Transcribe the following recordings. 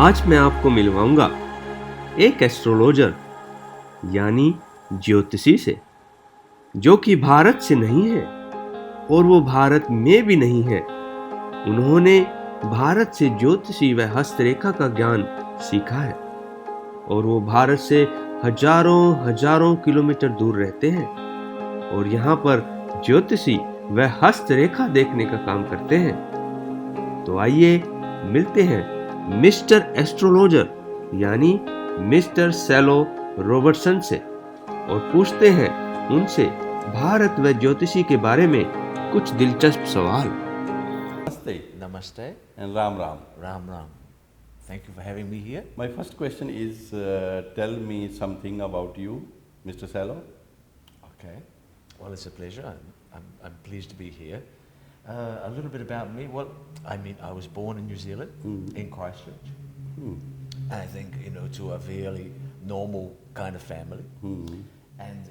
आज मैं आपको मिलवाऊंगा एक एस्ट्रोलॉजर यानी ज्योतिषी से, जो कि भारत से नहीं है और वो भारत में भी नहीं है। उन्होंने भारत से ज्योतिषी व हस्तरेखा का ज्ञान सीखा है और वो भारत से हजारों किलोमीटर दूर रहते हैं और यहाँ पर ज्योतिषी व हस्तरेखा देखने का काम करते हैं। तो आइए मिलते हैं मिस्टर एस्ट्रोलॉजर यानी मिस्टर सेलो रॉबर्टसन से और पूछते हैं उनसे भारत व ज्योतिषी के बारे में कुछ दिलचस्प सवाल। Namaste. Namaste. And Ram Ram. Ram Ram. Thank you for having me here. My first question is, tell me something about you, Mr. Cello. Okay. Well, it's a pleasure. I'm pleased to be here. A little bit about me. Well, I mean, I was born in New Zealand, in Christchurch. I think, to a fairly normal kind of family. And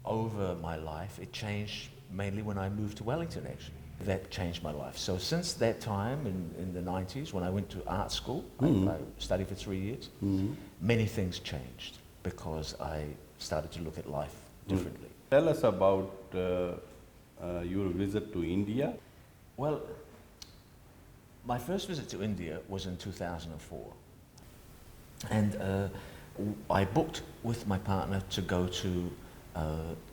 over my life, it changed mainly when I moved to Wellington, actually. That changed my life. So since that time, in the 90s, when I went to art school, I studied for 3 years, many things changed because I started to look at life differently. Tell us about your visit to India. Well, my first visit to India was in 2004. And I booked with my partner to go to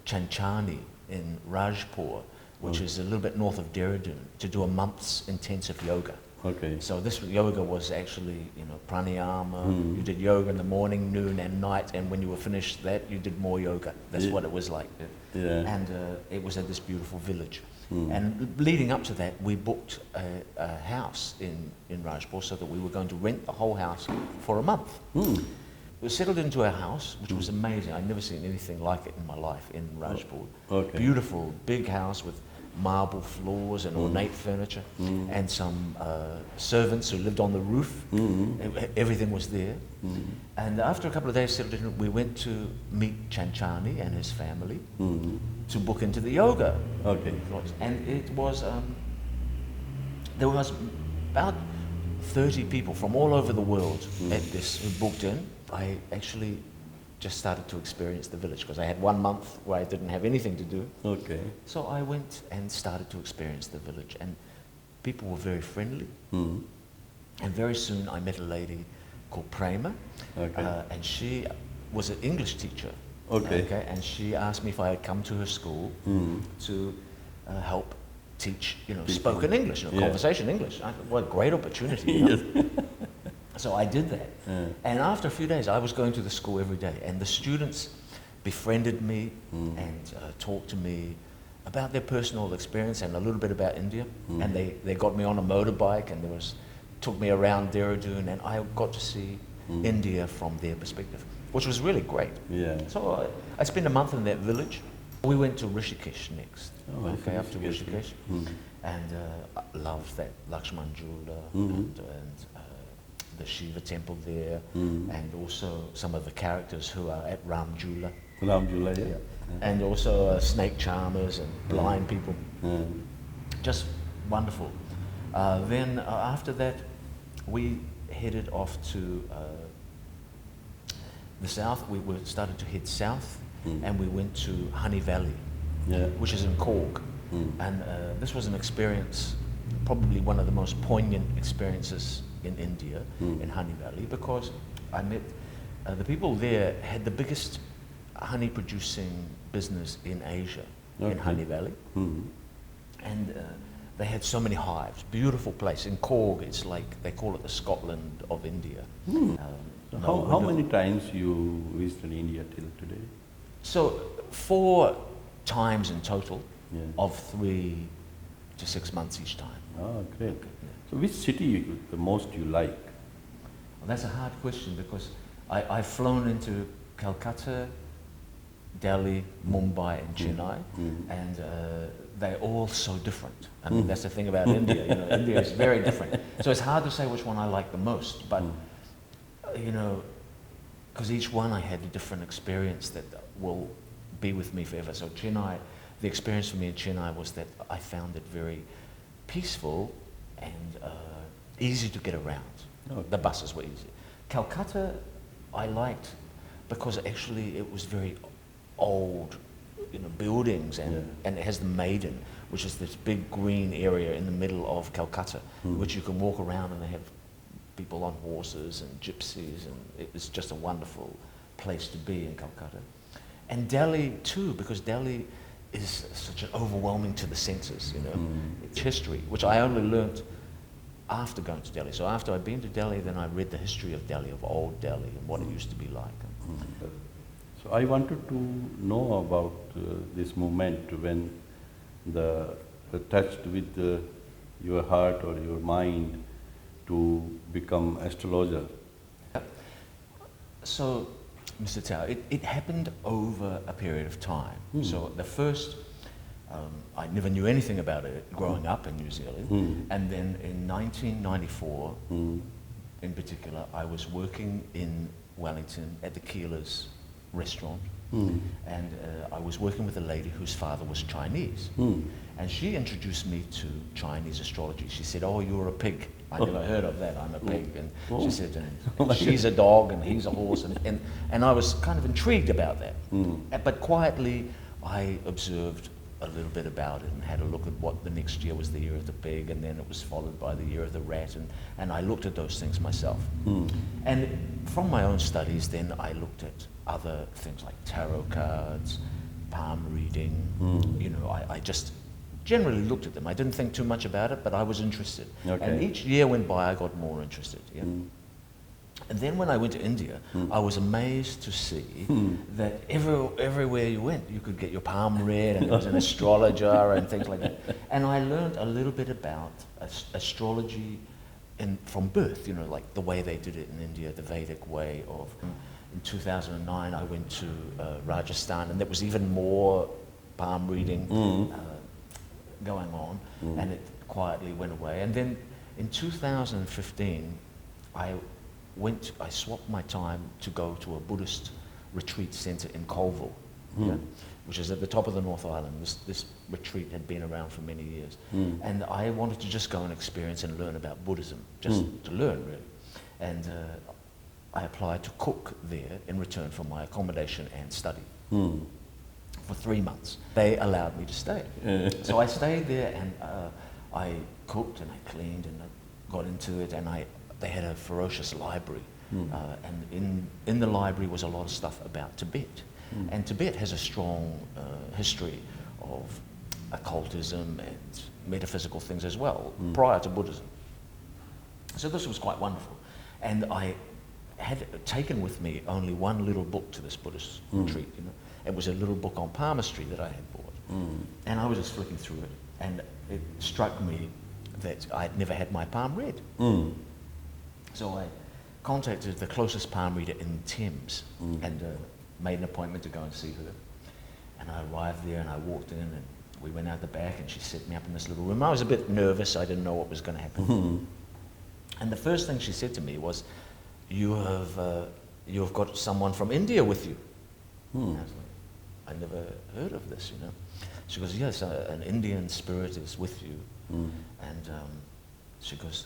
Chanchani in Rajpur, which is a little bit north of Dehradun, to do a month's intensive yoga. Okay. So this yoga was actually, pranayama. You did yoga in the morning, noon, and night, and when you were finished that, you did more yoga. That's what it was like. Yeah. And it was at this beautiful village. And leading up to that, we booked a house in Rajpur so that we were going to rent the whole house for a month. We settled into our house, which was amazing. I'd never seen anything like it in my life in Rajpur. Okay. Beautiful, big house with marble floors and ornate furniture, and some servants who lived on the roof. Everything was there. And after a couple of days settled in, we went to meet Chanchani and his family to book into the yoga. Okay. And it was, there was about 30 people from all over the world at this who booked in. I actually just started to experience the village because I had 1 month where I didn't have anything to do. Okay. So I went and started to experience the village, and people were very friendly. And very soon I met a lady called Prema, and she was an English teacher. Okay. And she asked me if I had come to her school to help teach, spoken English, conversation English. I thought, what a great opportunity. Yes. So I did that. And after a few days, I was going to the school every day, and the students befriended me and talked to me about their personal experience and a little bit about India. And they got me on a motorbike and took me around Dehradun, and I got to see India from their perspective, which was really great. Yeah. So I spent a month in that village. We went to Rishikesh next. Oh, up to Rishikesh. And I loved that Lakshman Jula and the Shiva temple there, and also some of the characters who are at Ram Jula. Ram Jula, yeah. And also snake charmers and blind people. Just wonderful. Then after that, we headed off to the south. We started to head south, and we went to Honey Valley, which is in Korg. And this was an experience, probably one of the most poignant experiences in India, in Honey Valley, because I met the people there had the biggest honey producing business in Asia, in Honey Valley. And they had so many hives, beautiful place. In Korg, it's like, they call it the Scotland of India. How many times you visited India till today? So 4 times in total, of 3 to 6 months each time. Oh, great. So which city the most you like? Well, that's a hard question because I've flown into Calcutta, Delhi, Mumbai and Chennai, and they're all so different. I mean, that's the thing about India. India is very different. So it's hard to say which one I like the most, but because each one I had a different experience that will be with me forever. So Chennai, the experience for me in Chennai was that I found it very peaceful and easy to get around. Okay. The buses were easy. Calcutta, I liked because actually it was very old, buildings, and it has the Maiden, which is this big green area in the middle of Calcutta, which you can walk around, and they have people on horses and gypsies, and it's just a wonderful place to be in Calcutta. And Delhi too, because Delhi is such an overwhelming to the senses, It's history, which I only learnt after going to Delhi. So after I'd been to Delhi, then I read the history of Delhi, of old Delhi, and what it used to be like. So I wanted to know about this moment when touched with your heart or your mind to become astrologer. So, Mr. Tao, it happened over a period of time. So the first, I never knew anything about it growing up in New Zealand. And then in 1994, in particular, I was working in Wellington at the Keeler's restaurant. And I was working with a lady whose father was Chinese. And she introduced me to Chinese astrology. She said, "Oh, you're a pig." I never heard of that. I'm a pig. And she said, and she's a dog and he's a horse. And I was kind of intrigued about that. But quietly, I observed a little bit about it and had a look at what the next year was the year of the pig, and then it was followed by the year of the rat. And I looked at those things myself. And from my own studies, then I looked at other things like tarot cards, palm reading. I just generally looked at them. I didn't think too much about it, but I was interested. Okay. And each year went by, I got more interested. And then when I went to India, I was amazed to see that everywhere you went, you could get your palm read, and there was an astrologer and things like that. And I learned a little bit about astrology from birth, like the way they did it in India, the Vedic way of. In 2009, I went to Rajasthan, and there was even more palm reading going on, and it quietly went away. And then in 2015, I swapped my time to go to a Buddhist retreat center in Colville, which is at the top of the North Island. This retreat had been around for many years. And I wanted to just go and experience and learn about Buddhism, just to learn, really. And I applied to cook there in return for my accommodation and study for 3 months. They allowed me to stay. So I stayed there, and I cooked and I cleaned and I got into it, and they had a ferocious library. And in the library was a lot of stuff about Tibet. And Tibet has a strong history of occultism and metaphysical things as well, prior to Buddhism. So this was quite wonderful. And I had taken with me only one little book to this Buddhist retreat. It was a little book on palmistry that I had bought. And I was just flicking through it, and it struck me that I'd never had my palm read. So I contacted the closest palm reader in Thames and made an appointment to go and see her. And I arrived there, and I walked in, and we went out the back, and she set me up in this little room. I was a bit nervous. I didn't know what was going to happen. And the first thing she said to me was, you have got someone from India with you. And I was like, I never heard of this, She goes, yes, an Indian spirit is with you. And she goes,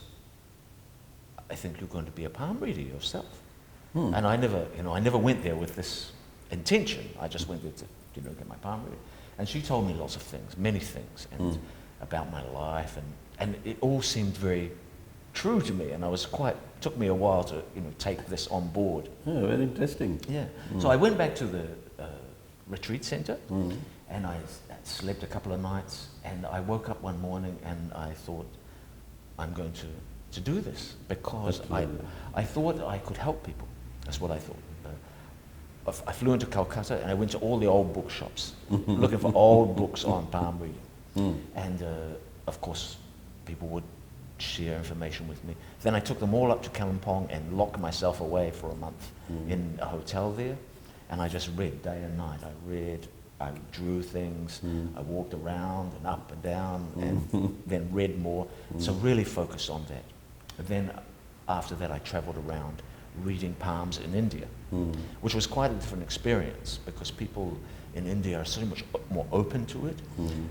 I think you're going to be a palm reader yourself. And I never went there with this intention. I just went there to, get my palm reader. And she told me lots of things, many things, and about my life, and it all seemed very true to me, and took me a while to take this on board. Yeah, very interesting. Yeah. So I went back to the retreat center, and I slept a couple of nights, and I woke up one morning, and I thought, I'm going to do this, because I thought I could help people. That's what I thought. I flew into Calcutta, and I went to all the old bookshops looking for old books on palm reading. And of course, people would share information with me. Then I took them all up to Kalimpong and locked myself away for a month in a hotel there, and I just read day and night. I drew things, I walked around and up and down, and then read more. So really focused on that. And then after that, I traveled around reading palms in India, which was quite a different experience, because people in India are so much more open to it,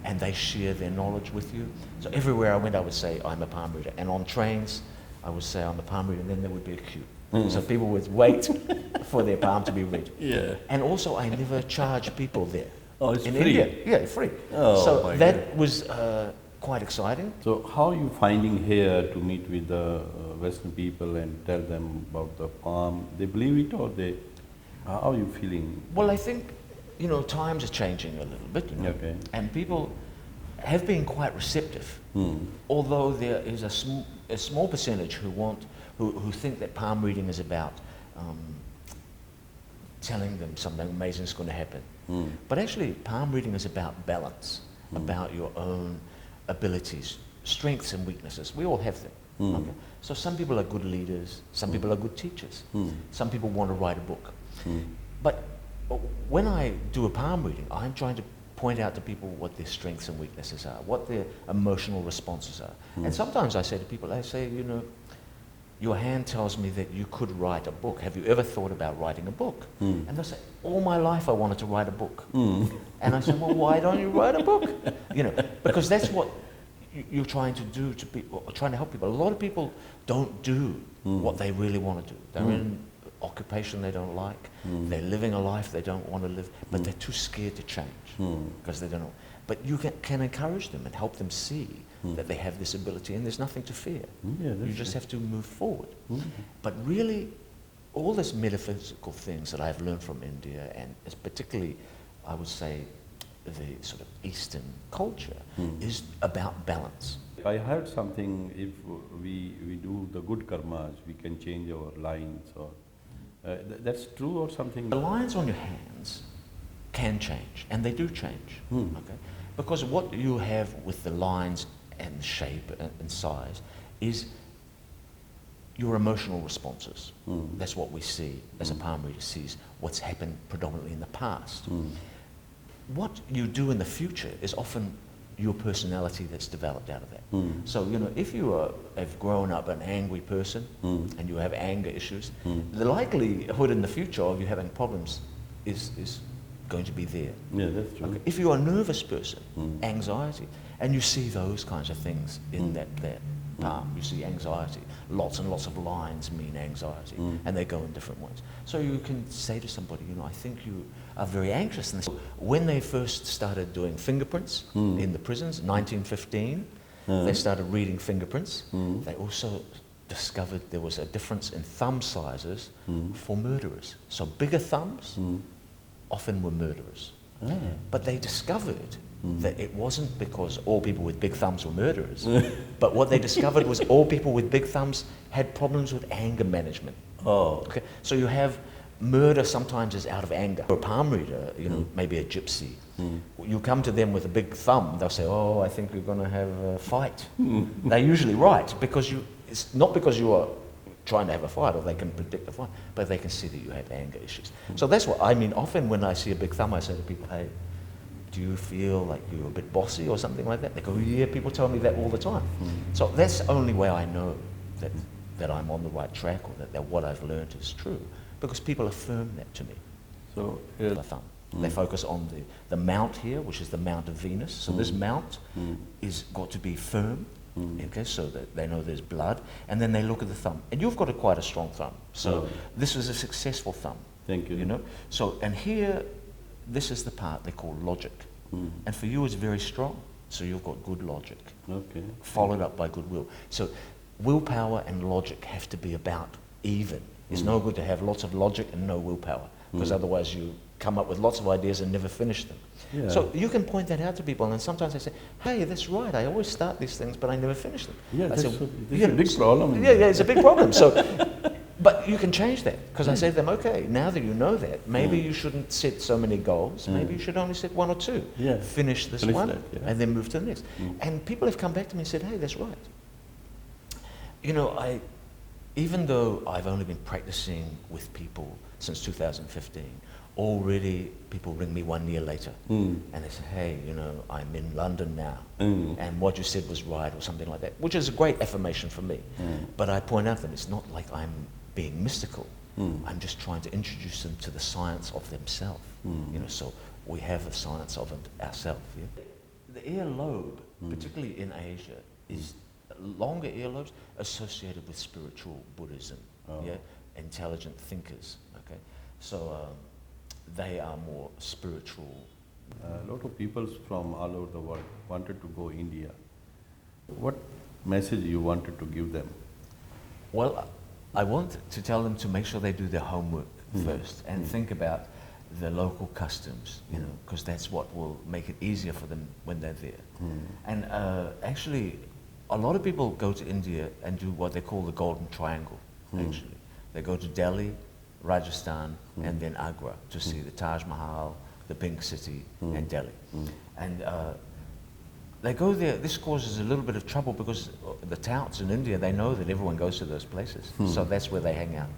and they share their knowledge with you. So everywhere I went, I would say, I'm a palm reader. And on trains, I would say I'm a palm reader, and then there would be a queue. So people would wait for their palm to be read. Yeah. And also, I never charge people there. Oh, it's in free? India. Yeah, free. Oh, so my that God. was quite exciting. So how are you finding here to meet with the Western people and tell them about the palm? They believe it, or how are you feeling? Well, I think, you know, times are changing a little bit, you know, Okay. and people have been quite receptive. Although there is a small percentage who think that palm reading is about telling them something amazing is going to happen. But actually, palm reading is about balance, about your own abilities, strengths and weaknesses. We all have them. Okay? So some people are good leaders, some people are good teachers, some people want to write a book. But when I do a palm reading, I'm trying to point out to people what their strengths and weaknesses are, what their emotional responses are. And sometimes I say to people, I say, you know, your hand tells me that you could write a book. Have you ever thought about writing a book? And they'll say, all my life I wanted to write a book. And I say, well, why don't you write a book? You know, because that's what you're trying to do to people, trying to help people. A lot of people don't do what they really want to do. They're in occupation they don't like. They're living a life they don't want to live, but they're too scared to change because they don't know. But you can encourage them and help them see that they have this ability, and there's nothing to fear. You just have to move forward. But really, all this metaphysical things that I've learned from India, and particularly, I would say, the sort of Eastern culture, is about balance. I heard something, if we do the good karmas, we can change our lines, or that's true or something? The lines on your hands can change, and they do change, okay? Because what you have with the lines and shape and size is your emotional responses. That's what we see as a palm reader sees, what's happened predominantly in the past. What you do in the future is often your personality that's developed out of that. So, you know, if you have grown up an angry person and you have anger issues, the likelihood in the future of you having problems is going to be there. Yeah, that's true. Okay. If you're a nervous person, anxiety, and you see those kinds of things in that palm, you see anxiety, lots and lots of lines mean anxiety, and they go in different ways. So you can say to somebody, you know, I think you are very anxious. And when they first started doing fingerprints in the prisons, 1915, they started reading fingerprints. They also discovered there was a difference in thumb sizes for murderers. So bigger thumbs often were murderers. But they discovered that it wasn't because all people with big thumbs were murderers, but what they discovered was all people with big thumbs had problems with anger management. Okay? So you have murder sometimes is out of anger. For a palm reader, you know, maybe a gypsy, you come to them with a big thumb, they'll say, oh, I think we're going to have a fight. They're usually right, because it's not because you are trying to have a fight, or they can predict a fight, but they can see that you have anger issues. So that's what I mean. Often when I see a big thumb, I say to people, hey, do you feel like you're a bit bossy or something like that? They go, yeah, people tell me that all the time. So that's the only way I know that I'm on the right track, or that what I've learned is true, because people affirm that to me. So The thumb. They focus on the mount here, which is the mount of Venus. So this mount is got to be firm, okay, so that they know there's blood, and then they look at the thumb. And you've got quite a strong thumb, so this is a successful thumb. Thank you. You know, so and here, this is the part they call logic, and for you it's very strong. So you've got good logic, followed up by good will. So willpower and logic have to be about even. It's no good to have lots of logic and no willpower, because otherwise you come up with lots of ideas and never finish them. Yeah. So you can point that out to people, and sometimes they say, hey, that's right, I always start these things, but I never finish them. Yeah, I that's say, a big problem. Yeah, it's a big problem. So, but you can change that, because I say to them, okay, now that you know that, maybe you shouldn't set so many goals, maybe you should only set one or two. Yeah. Finish this Finish one, that, yeah. and then move to the next. And people have come back to me and said, hey, that's right. You know, even though I've only been practicing with people since 2015, already people ring me 1 year later and they say, hey, you know, I'm in London now and what you said was right, or something like that, which is a great affirmation for me. But I point out that it's not like I'm being mystical. I'm just trying to introduce them to the science of themselves. You know, so we have the science of it ourselves. Yeah? The ear lobe, particularly in Asia, is longer earlobes associated with spiritual Buddhism, yeah, intelligent thinkers, okay? So they are more spiritual. A lot of people from all over the world wanted to go India. What message you wanted to give them? Well, I want to tell them to make sure they do their homework first and think about the local customs, you know, because that's what will make it easier for them when they're there. And actually, a lot of people go to India and do what they call the Golden Triangle, actually. They go to Delhi, Rajasthan, and then Agra to see the Taj Mahal, the Pink City, and Delhi. And they go there. This causes a little bit of trouble because the touts in India, they know that everyone goes to those places. So that's where they hang out.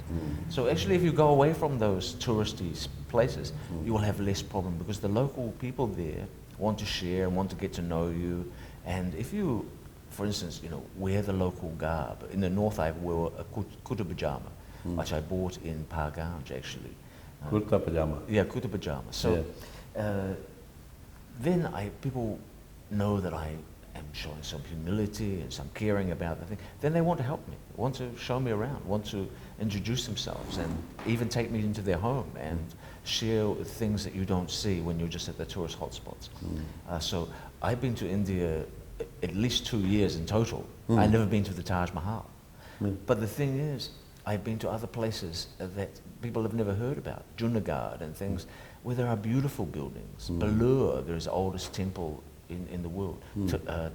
So actually, if you go away from those touristy places, you will have less problem because the local people there want to share and want to get to know you. And if you, for instance, you know, wear the local garb. In the north, I wore a kurta pajama, which I bought in Parganj, actually. Kurta pajama. Yeah, kurta pajama. So then people know that I am showing some humility and some caring about the thing. Then they want to help me, want to show me around, want to introduce themselves and even take me into their home and share things that you don't see when you're just at the tourist hotspots. So I've been to India at least 2 years in total. I've never been to the Taj Mahal. But the thing is, I've been to other places that people have never heard about, Junagadh and things, where there are beautiful buildings. Belur, there's the oldest temple in the world.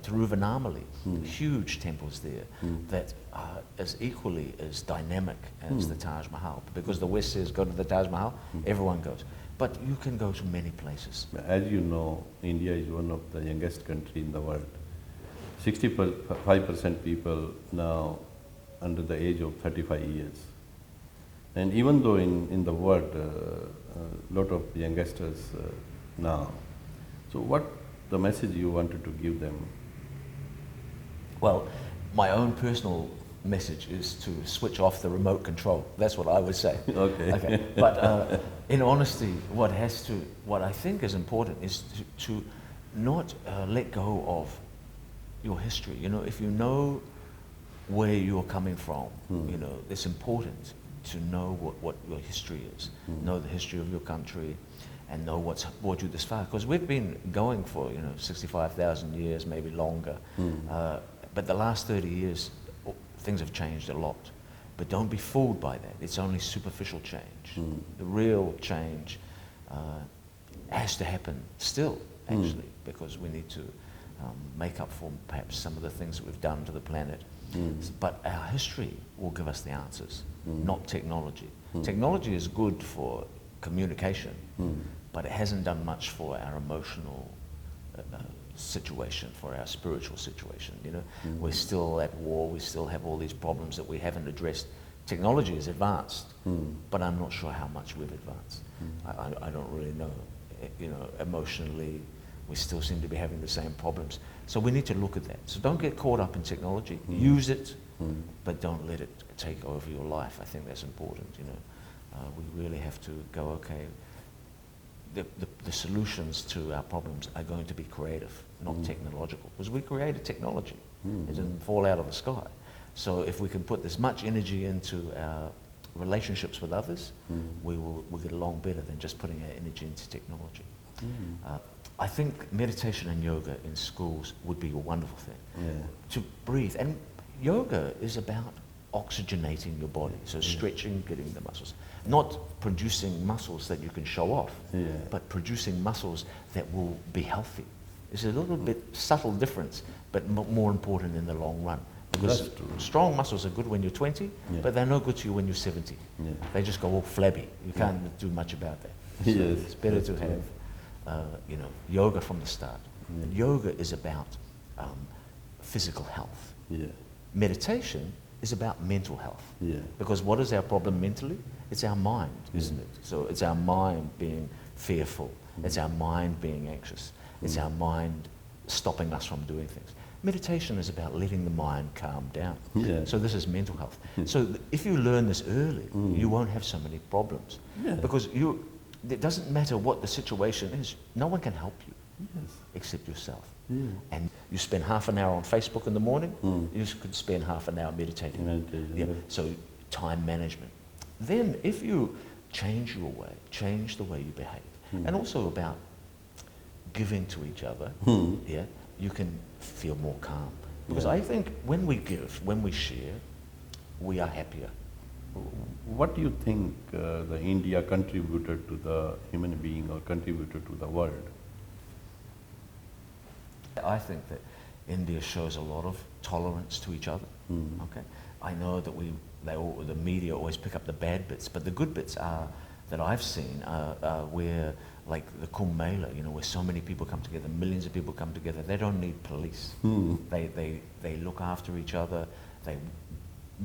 Tiruvannamalai, huge temples there that are as equally as dynamic as the Taj Mahal. Because the West says go to the Taj Mahal, everyone goes. But you can go to many places. As you know, India is one of the youngest country in the world. 65% people now under the age of 35 years. And even though in the world, a lot of youngsters now, so what the message you wanted to give them? Well, my own personal message is to switch off the remote control. That's what I would say. Okay. But in honesty, what I think is important is to not let go of your history. You know, if you know where you're coming from, you know, it's important to know what your history is, know the history of your country, and know what's brought you this far. Because we've been going for, you know, 65,000 years, maybe longer. But the last 30 years, things have changed a lot. But don't be fooled by that. It's only superficial change. The real change has to happen still, actually, because we need to make up for perhaps some of the things that we've done to the planet. But our history will give us the answers, not technology. Technology is good for communication, but it hasn't done much for our emotional situation, for our spiritual situation. You know, we're still at war. We still have all these problems that we haven't addressed. Technology is advanced, but I'm not sure how much we've advanced. I don't really know. You know, emotionally, we still seem to be having the same problems. So we need to look at that. So don't get caught up in technology. Use it, but don't let it take over your life. I think that's important. You know, we really have to go, okay, the solutions to our problems are going to be creative, not technological. Because we created technology. It didn't fall out of the sky. So if we can put this much energy into our relationships with others, we'll get along better than just putting our energy into technology. I think meditation and yoga in schools would be a wonderful thing. To breathe. And yoga is about oxygenating your body, so stretching, getting the muscles. Not producing muscles that you can show off, but producing muscles that will be healthy. It's a little bit subtle difference, but more important in the long run. Because strong muscles are good when you're 20, but they're no good to you when you're 70. They just go all flabby. You can't do much about that. So it's better to have you know, yoga from the start. And yoga is about physical health. Meditation is about mental health. Because what is our problem mentally? It's our mind, isn't it? So it's our mind being fearful. It's our mind being anxious. It's our mind stopping us from doing things. Meditation is about letting the mind calm down. So this is mental health. So if you learn this early, you won't have so many problems. Because it doesn't matter what the situation is. No one can help you except yourself. And You spend half an hour on Facebook in the morning, you could spend half an hour meditating. Yeah. So time management. Then if you change your way, change the way you behave, and also about giving to each other, yeah, you can feel more calm. Because I think when we give, when we share, we are happier. What do you think the India contributed to the human being or contributed to the world? I think that India shows a lot of tolerance to each other. Okay, I know that the media always pick up the bad bits, but the good bits are that I've seen where, like the Kumbh Mela, you know, where so many people come together, millions of people come together. They don't need police. They look after each other. They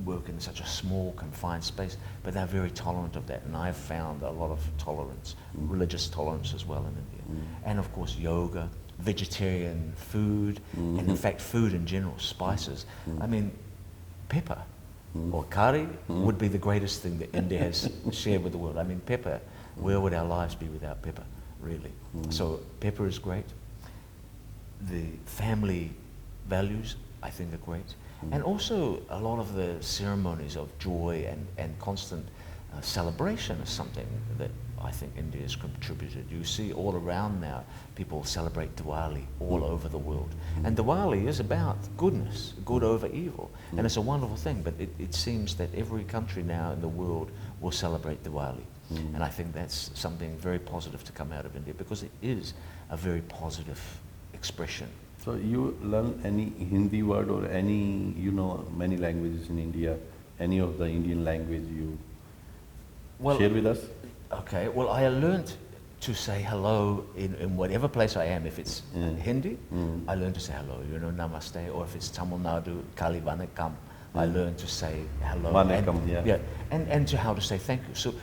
work in such a small, confined space, but they're very tolerant of that. And I've found a lot of tolerance, religious tolerance as well in India. And of course, yoga, vegetarian food, and in fact, food in general, spices. I mean, pepper or curry would be the greatest thing that India has shared with the world. I mean, pepper, where would our lives be without pepper, really? So pepper is great. The family values, I think, are great. And also a lot of the ceremonies of joy and constant celebration is something that I think India has contributed. You see all around now, people celebrate Diwali all over the world. And Diwali is about goodness, good over evil. And it's a wonderful thing, but it seems that every country now in the world will celebrate Diwali. And I think that's something very positive to come out of India, because it is a very positive expression. So you learn any Hindi word or any, you know, many languages in India, any of the Indian language you share with us? Okay, well, I learned to say hello in whatever place I am. If it's Hindi, I learn to say hello, you know, namaste. Or if it's Tamil Nadu, Kali Vanakkam, I learn to say hello. Vanakkam, and to how to say thank you. So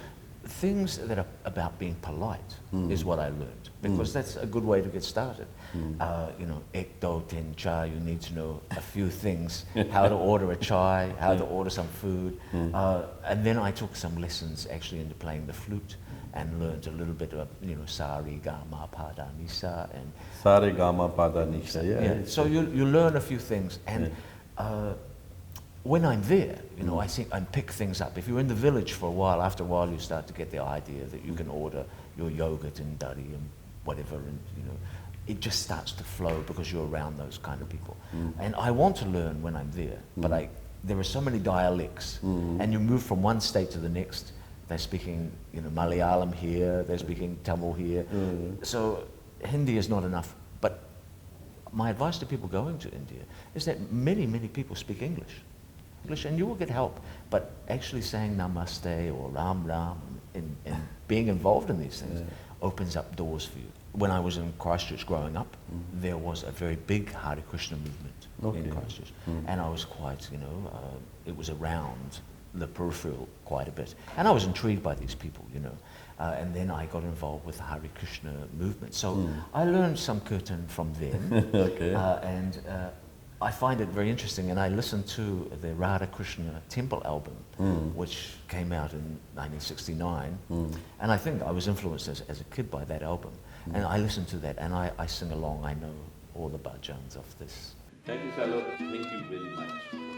things that are about being polite is what I learned, because that's a good way to get started. You know, ek do ten chai, you need to know a few things, how to order a chai, how to order some food. And then I took some lessons actually into playing the flute and learned a little bit of, you know, sa re ga ma pa da ni sa and Sa re ga ma pa da ni sa, So you learn a few things, and when I'm there, you know, I think I pick things up. If you're in the village for a while, after a while you start to get the idea that you can order your yogurt and curry and whatever, and you know, it just starts to flow because you're around those kind of people. And I want to learn when I'm there, but there are so many dialects, and you move from one state to the next. They're speaking, you know, Malayalam here, they're speaking Tamil here. So Hindi is not enough. But my advice to people going to India is that many, many people speak English, and you will get help. But actually saying namaste or ram ram and being involved in these things opens up doors for you. When I was in Christchurch growing up, there was a very big Hare Krishna movement in Christchurch. And I was quite, you know, it was around the peripheral quite a bit. And I was intrigued by these people, you know. And then I got involved with the Hare Krishna movement. So I learned some kirtan from them. And I find it very interesting, and I listened to the Radha Krishna Temple album, which came out in 1969, and I think I was influenced as a kid by that album, and I listened to that, and I sing along. I know all the bhajans of this. Thank you, Cello. Thank you very much.